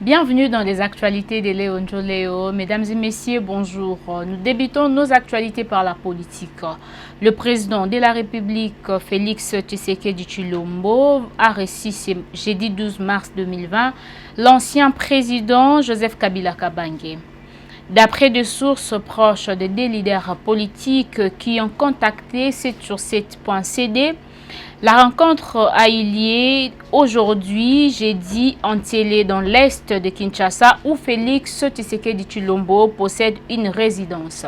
Bienvenue dans les actualités de Léo Njoleo. Mesdames et messieurs, bonjour. Nous débutons nos actualités par la politique. Le président de la République, Félix Tshisekedi Tshilombo, a reçu ce jeudi 12 mars 2020 l'ancien président Joseph Kabila Kabange. D'après des sources proches de deux leaders politiques qui ont contacté 7sur7.cd, la rencontre a eu lieu aujourd'hui, jeudi, en télé dans l'est de Kinshasa, où Félix Tshisekedi Tshilombo possède une résidence.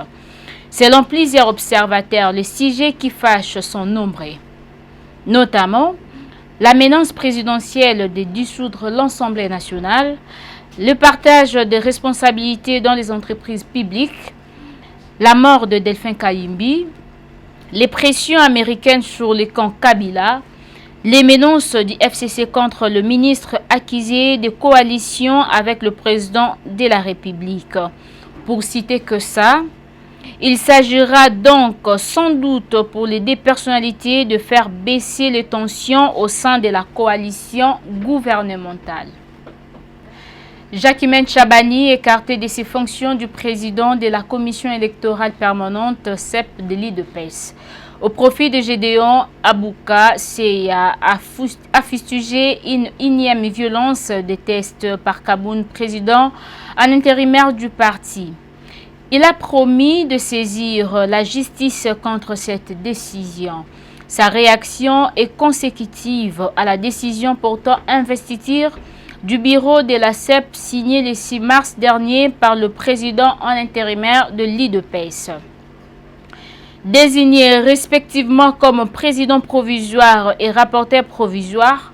Selon plusieurs observateurs, les sujets qui fâchent sont nombreux, notamment la menace présidentielle de dissoudre l'Assemblée nationale, le partage des responsabilités dans les entreprises publiques, la mort de Delphin Kayimbi, les pressions américaines sur le camp Kabila, les menaces du FCC contre le ministre accusé de coalition avec le président de la République. Pour citer que ça, il s'agira donc sans doute pour les deux personnalités de faire baisser les tensions au sein de la coalition gouvernementale. Jacquemaine Chabani, écarté de ses fonctions du président de la commission électorale permanente CEP de l'IDPS. Au profit de Gédéon Abouka, CIA a fustigé une énième violence des tests par Kaboun, président en intérimaire du parti. Il a promis de saisir la justice contre cette décision. Sa réaction est consécutive à la décision portant investiture du bureau de la CEP signé le 6 mars dernier par le président en intérimaire de l'IDPS. Désignés respectivement comme président provisoire et rapporteur provisoire,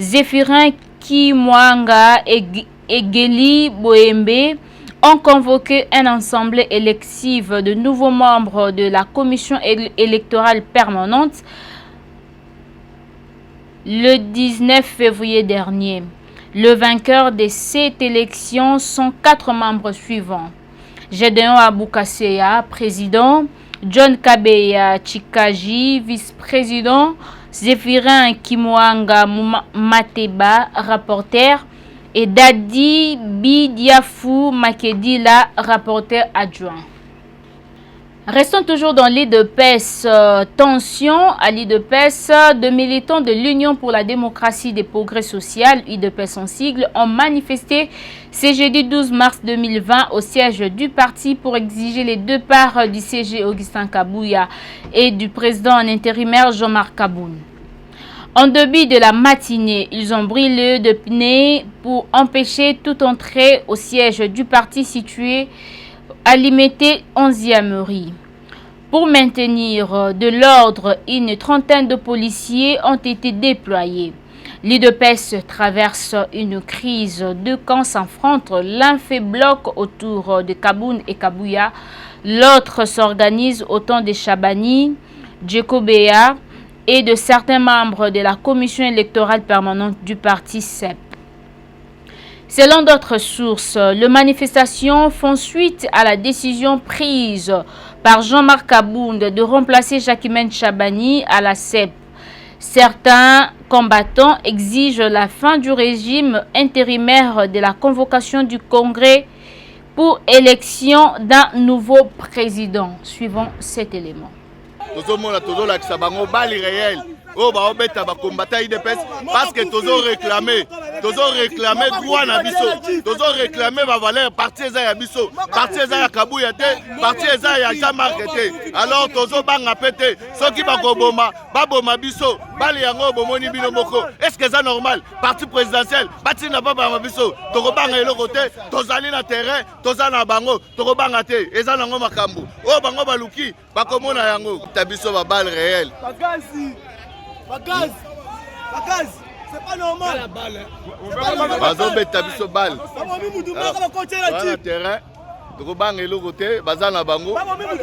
Zéphirin Kimwanga et Geli Boembe ont convoqué une assemblée élective de nouveaux membres de la commission électorale permanente le 19 février dernier. Le vainqueur de cette élection sont 4 membres suivants. Gédéon Abouka, président, John Kabeya Chikaji, vice-président, Zéphirin Kimwanga Mateba, rapporteur, et Dadi Bidiafou Makedila, rapporteur adjoint. Restons toujours dans l'IDPS. Tension à l'IDPS. De militants de l'Union pour la démocratie des progrès sociaux, IDPS en sigle, ont manifesté ce jeudi 12 mars 2020 au siège du parti pour exiger les départs du CG Augustin Kabouya et du président en intérimaire Jean-Marc Kaboun. En début de la matinée, ils ont brûlé de pneus pour empêcher toute entrée au siège du parti situé à Limité 11e rue. Pour maintenir de l'ordre, une trentaine de policiers ont été déployés. L'IDPS traverse une crise. Deux camps s'affrontent. L'un fait bloc autour de Kaboun et Kabouya. L'autre s'organise autour de Chabani, Djekobea et de certains membres de la commission électorale permanente du parti CEP. Selon d'autres sources, les manifestations font suite à la décision prise par Jean-Marc Kaboun de remplacer Jacquemaine Chabani à la CEP. Certains combattants exigent la fin du régime intérimaire de la convocation du Congrès pour élection d'un nouveau président. Suivant cet élément. Oh bah on bête à combattre IDPS parce que tozo réclamer droit na biso, tozo réclamer ma valeur parti eza ya biso, parti eza ya Kabouya te, parti eza ya Jean-Marc te. Alors tozo banga pété, soki ba koboma, ba boma biso, bali yango bomoni bino moko. Est-ce que c'est normal? Parti présidentiel, bati na ba ba biso, toko banga eloko te, tozali na terrain, tozana bango, toko banga te, eza nango makambu. Oh bango baluki, ba komona yango, ta biso ba balle réelle. Bagaz, c'est pas normal. Bazo beta biso balle. Voilà terrain. Toko banga eloko te, bazana bango.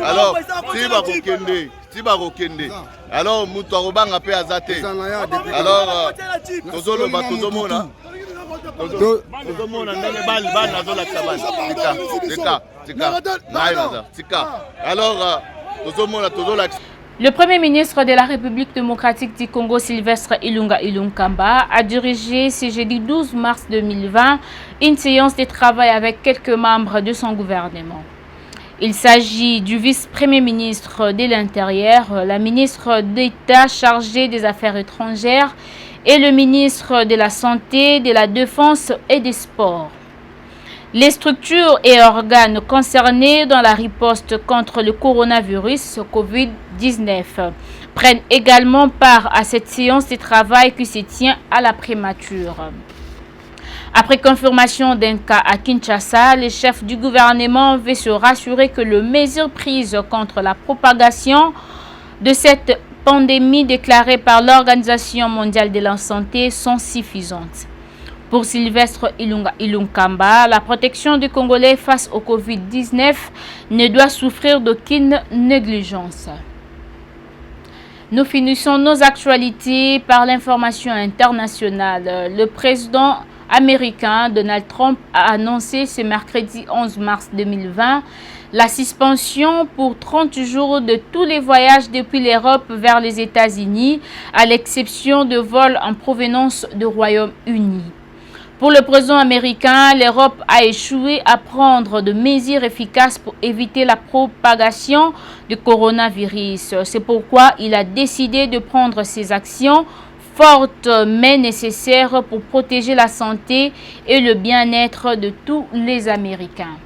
Alors, si ba kokende. Alors mutu akobanga pe azate. Alors tozoloba tozomona. Tozomona ndenge balle bana azolakisa balle. Tika. Alors tozomona tozolakisa. Le Premier ministre de la République démocratique du Congo, Sylvestre Ilunga Ilunkamba, a dirigé ce jeudi 12 mars 2020 une séance de travail avec quelques membres de son gouvernement. Il s'agit du vice-premier ministre de l'Intérieur, la ministre d'État chargée des Affaires étrangères et le ministre de la Santé, de la Défense et des Sports. Les structures et organes concernés dans la riposte contre le coronavirus COVID-19 prennent également part à cette séance de travail qui se tient à la prémature. Après confirmation d'un cas à Kinshasa, le chef du gouvernement veut se rassurer que les mesures prises contre la propagation de cette pandémie déclarée par l'Organisation mondiale de la santé sont suffisantes. Pour Sylvestre Ilunga Ilunkamba, la protection des Congolais face au Covid-19 ne doit souffrir d'aucune négligence. Nous finissons nos actualités par l'information internationale. Le président américain Donald Trump a annoncé ce mercredi 11 mars 2020 la suspension pour 30 jours de tous les voyages depuis l'Europe vers les États-Unis, à l'exception de vols en provenance du Royaume-Uni. Pour le président américain, l'Europe a échoué à prendre de mesures efficaces pour éviter la propagation du coronavirus. C'est pourquoi il a décidé de prendre ces actions fortes mais nécessaires pour protéger la santé et le bien-être de tous les Américains.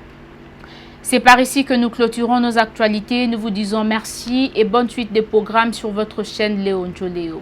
C'est par ici que nous clôturons nos actualités. Nous vous disons merci et bonne suite des programmes sur votre chaîne Léon Joléo.